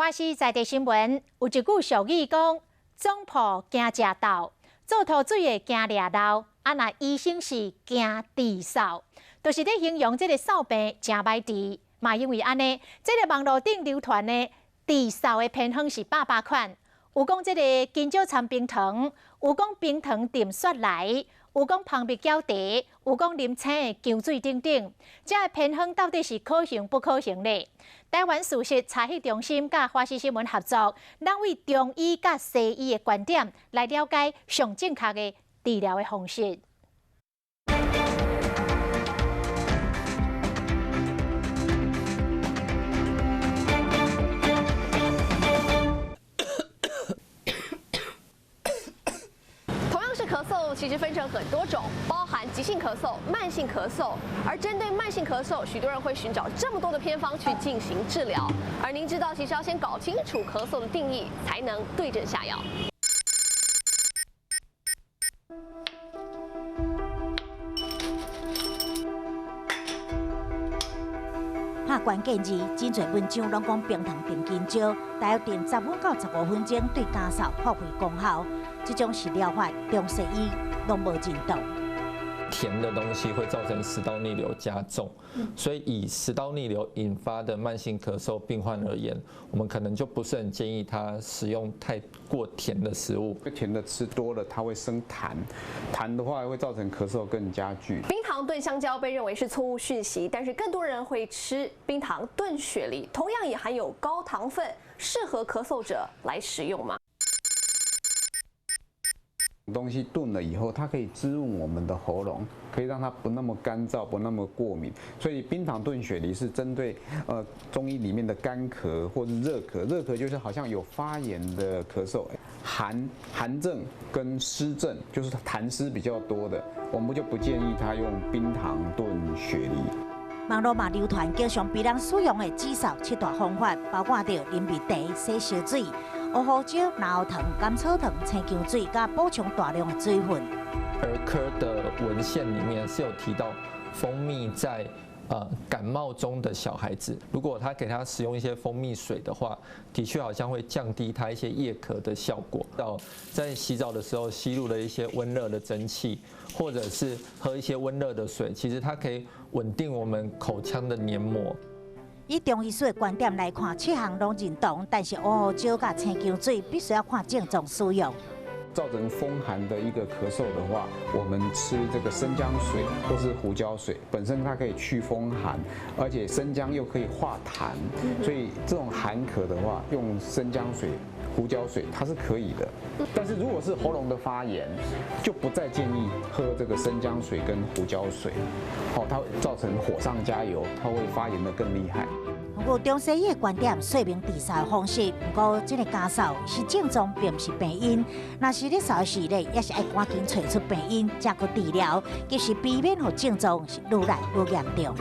花市在地新闻有一句俗语讲：总铺惊食豆，做土水的惊掠漏，若医生是惊治扫，就是咧形容这个扫病真歹治。嘛因为安尼，这个网络顶流传的治扫的偏方是800款，有讲这个金蕉掺冰糖，有讲冰糖浸雪梨。有讲蜂蜜搅茶，有讲啉青的姜水等等，这个偏方到底是可行不可行呢？台湾事实查核中心甲花市新闻合作，咱为中医甲西医的观点来了解上正确的治疗的方式。咳嗽其实分成很多种，包含急性咳嗽、慢性咳嗽。而针对慢性咳嗽，许多人会寻找这么多的偏方去进行治疗。而您知道，其实要先搞清楚咳嗽的定义，才能对症下药。拍关键字，真侪文章拢讲冰糖浸金蕉，大约浸10分到15分钟对咳嗽发挥功效。这种是疗法，中西医拢无认同。甜的东西会造成食道逆流加重，所以以食道逆流引发的慢性咳嗽病患而言，我们可能就不是很建议他使用太过甜的食物。甜的吃多了，它会生痰，痰的话会造成咳嗽更加剧。冰糖炖香蕉被认为是错误讯息，但是更多人会吃冰糖炖雪梨，同样也含有高糖分，适合咳嗽者来食用吗？东西炖了以后，它可以滋润我们的喉咙，可以让它不那么干燥，不那么过敏。所以冰糖炖雪梨是针对中医里面的干咳或者热咳，热咳就是好像有发炎的咳嗽，寒症跟湿症就是痰湿比较多的，我们就不建议他用冰糖炖雪梨。网络嘛流传经常被人使用的治扫7大方法，包括着啉蜜茶、洗烧水、乌胡椒、南头糖、甘草糖、青姜水，加补充大量的水分。儿科的文献里面是有提到，蜂蜜在感冒中的小孩子，如果他给他使用一些蜂蜜水的话，的确好像会降低他一些夜咳的效果。在洗澡的时候吸入了一些温热的蒸汽，或者是喝一些温热的水，其实它可以稳定我们口腔的黏膜。以中医师的观点来看，7项拢认同，但是乌胡椒甲青姜水必须要看症状使用。造成风寒的一个咳嗽的话，我们吃这个生姜水或是胡椒水，本身它可以去风寒，而且生姜又可以化痰，所以这种寒咳的话，用生姜水、胡椒水它是可以的。但是如果是喉咙的发炎，就不再建议喝这个生姜水跟胡椒水，它会造成火上加油，它会发炎得更厉害。不过中西医的观点说明治扫的方式，不过这个咳嗽是症状，并不是病因。若是咧扫时咧，也是要赶紧找出病因，才去治疗，及时避免让症状是愈来愈严重。